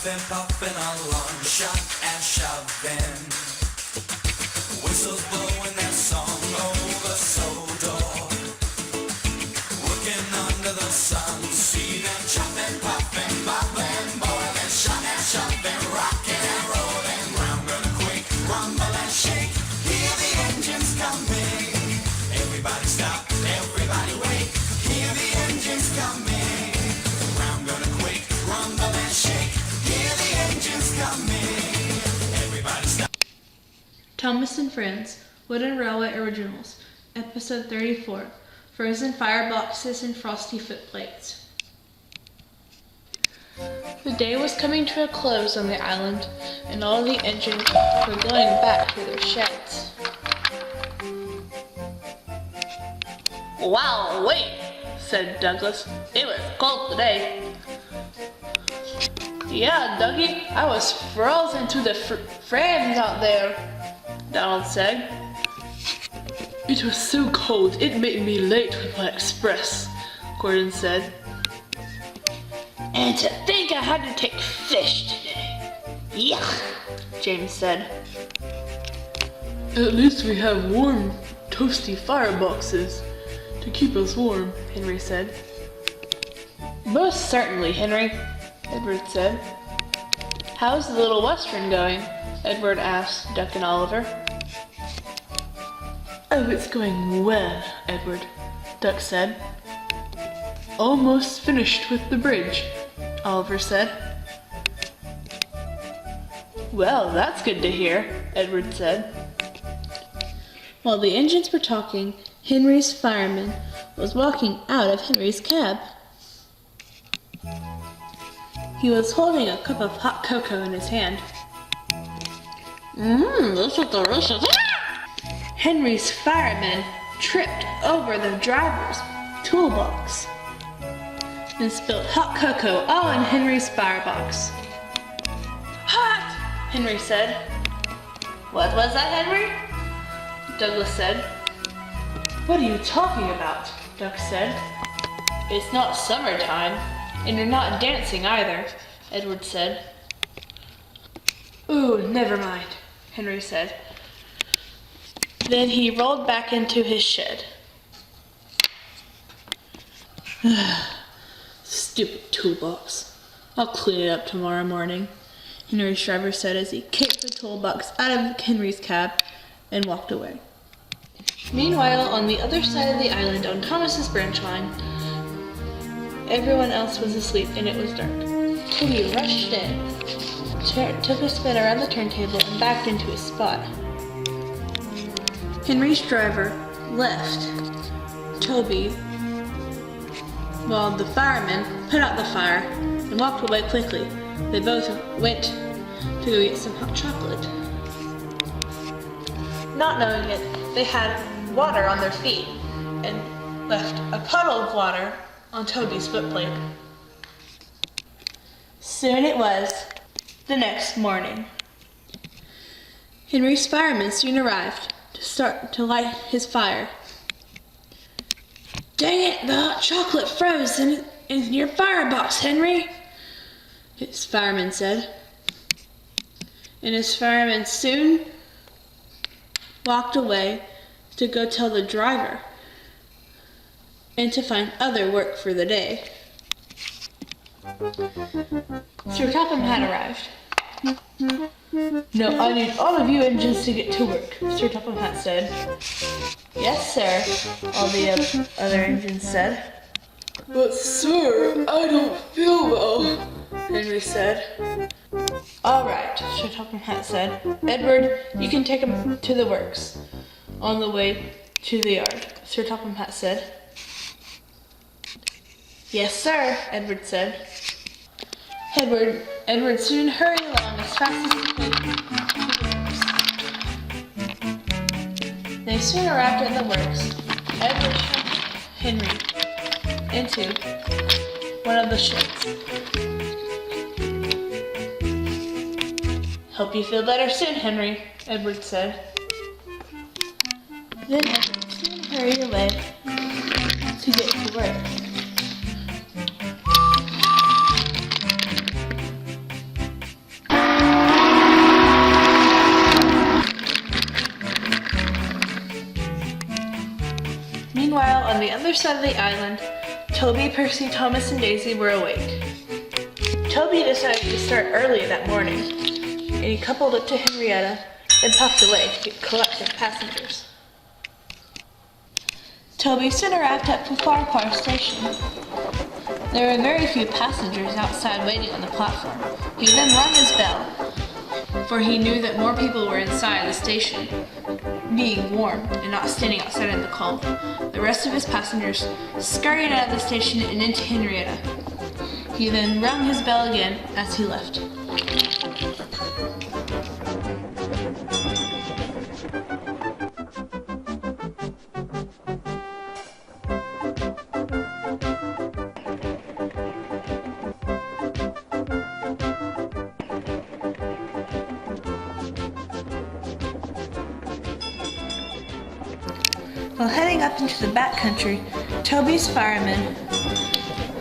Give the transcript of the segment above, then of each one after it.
puffing, puffing along, shot and shoving. Whistles blowing their song over Sodor. Working under the sun, see them chopping, puffing, bubbling, boiling, shot and shoving, rocking and rolling. Ground gonna quake, rumble and shake. Hear the engines coming. Everybody stop, everybody wait. Hear the engines coming. Ground gonna quake, rumble and shake. Hear the engines coming. Everybody stop. Thomas and Friends, Wooden Railway Originals, Episode 34, Frozen Fireboxes and Frosty Footplates. The day was coming to a close on the island, and all the engines were going back to their sheds. Wow, wait, said Douglas. It was cold today. Yeah, Dougie, I was frozen to the frames out there, Donald said. It was so cold, it made me late with my express, Gordon said. And to think I had to take fish today. Yuck, James said. At least we have warm, toasty fireboxes to keep us warm, Henry said. Most certainly, Henry, Edward said. How's the Little Western going? Edward asked Duck and Oliver. Oh, it's going well, Edward, Duck said. Almost finished with the bridge, Oliver said. Well, that's good to hear, Edward said. While the engines were talking, Henry's fireman was walking out of Henry's cab. He was holding a cup of hot cocoa in his hand. This is delicious. Henry's fireman tripped over the driver's toolbox and spilled hot cocoa all in Henry's firebox. Hot! Henry said. What was that, Henry? Douglas said. What are you talking about? Duck said. It's not summertime, and you're not dancing either, Edward said. Ooh, never mind, Henry said. Then he rolled back into his shed. Stupid toolbox. I'll clean it up tomorrow morning, Henry's driver said as he kicked the toolbox out of Henry's cab and walked away. Meanwhile, on the other side of the island on Thomas's branch line, everyone else was asleep and it was dark. Toby rushed in, took a spin around the turntable and backed into his spot. Henry's driver left Toby while the fireman put out the fire and walked away quickly. They both went to go get some hot chocolate. Not knowing it, they had water on their feet and left a puddle of water on Toby's footplate. Soon it was the next morning. Henry's fireman soon arrived to light his fire. Dang it, the hot chocolate froze in your firebox, Henry, his fireman said. And his fireman soon walked away to go tell the driver and to find other work for the day. Sir Topham had arrived. No, I need all of you engines to get to work, Sir Topham Hatt said. Yes, sir, all the other engines said. But sir, I don't feel well, Henry said. All right, Sir Topham Hatt said. Edward, you can take him to the works. On the way to the yard, Sir Topham Hatt said. Yes, sir, Edward said. Edward soon hurried along as fast as he could to the works. They soon arrived at the works. Edward shoved Henry into one of the sheds. Hope you feel better soon, Henry, Edward said. Then Edward soon hurried away to get to work. side of the island, Toby, Percy, Thomas, and Daisy were awake. Toby decided to start early that morning, and he coupled up to Henrietta and puffed away to collect his passengers. Toby soon arrived at Ffarquar Station. There were very few passengers outside waiting on the platform. He then rang his bell, for he knew that more people were inside the station, being warm and not standing outside in the cold. The rest of his passengers scurried out of the station and into Henrietta. He then rang his bell again as he left. While heading up into the backcountry, Toby's fireman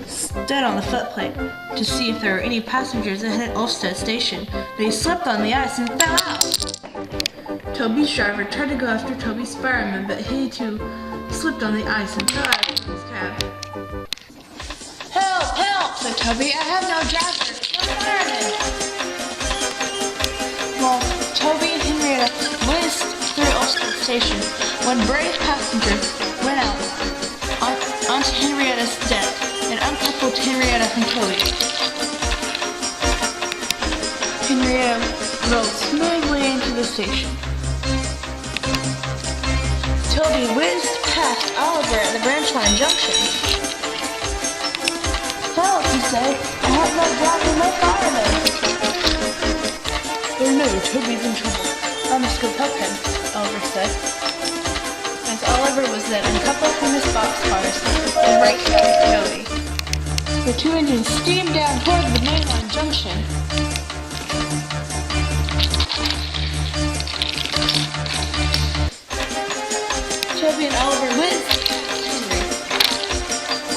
stood on the footplate to see if there were any passengers ahead at Olmsted Station, but he slipped on the ice and fell out. Toby's driver tried to go after Toby's fireman, but he too slipped on the ice and fell out of his cab. "Help! Help!" said Toby. "I have no driver, no fireman." Well, Toby and Henrietta whizzed through Olmsted Station when brave passengers went out onto Henrietta's deck and uncoupled Henrietta from Toby. Henrietta rolled smoothly into the station. Toby whizzed past Oliver at the branch line junction. "Help," he said. "I have no driver, no fireman." "Oh no, Toby's in trouble. I must go help him," Oliver said. As Oliver was then uncoupled from his boxcars and raced after Toby. The two engines steamed down toward the mainline junction. Toby and Oliver whizzed past Henry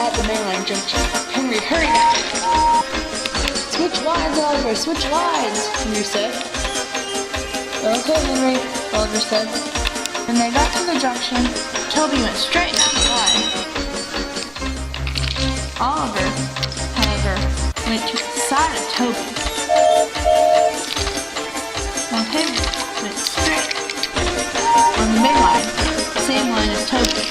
at the mainline junction. Henry hurried after. "Switch lines, Oliver, switch lines," Henry said. "Okay, Henry," Oliver said. When they got to the junction, Toby went straight down the line. Oliver, however, went to the side of Toby. While Henry went straight on the main line, same line as Toby.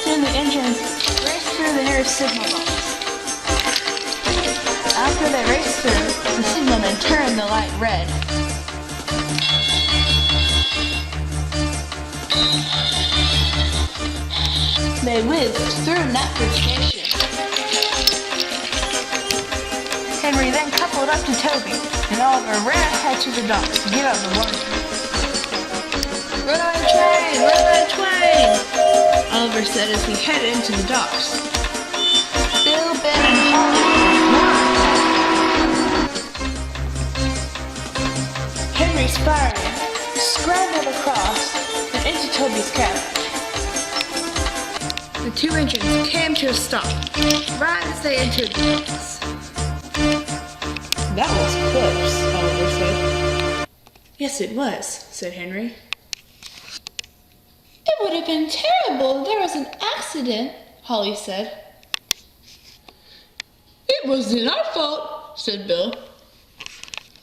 Soon the engines raced through the nearest signal box. After they raced through, the signalman turned the light red. They whizzed through Knapford Station. Henry then coupled up to Toby, and Oliver ran ahead to the docks to give out the warning. "Runaway train! Runaway train!" Oliver said as he headed into the docks. Bill, Ben, and Holly. Henry's fireman scrambled across and into Toby's cab. The two engines came to a stop right as they entered the docks. "That was close," Oliver said. "Yes, it was," said Henry. "It would have been terrible if there was an accident," Holly said. "It wasn't our fault," said Bill.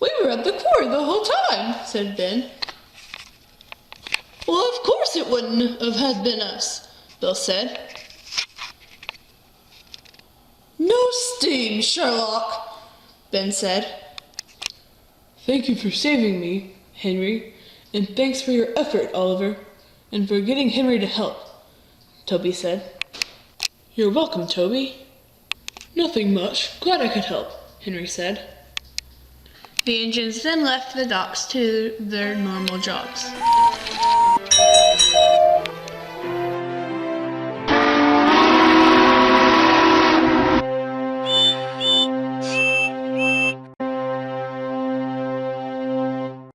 "We were at the quarry the whole time," said Ben. "Well, of course it wouldn't have been us," Bill said. "No steam, Sherlock," Ben said. "Thank you for saving me, Henry, and thanks for your effort, Oliver, and for getting Henry to help," Toby said. "You're welcome, Toby." "Nothing much. Glad I could help," Henry said. The engines then left the docks to their normal jobs.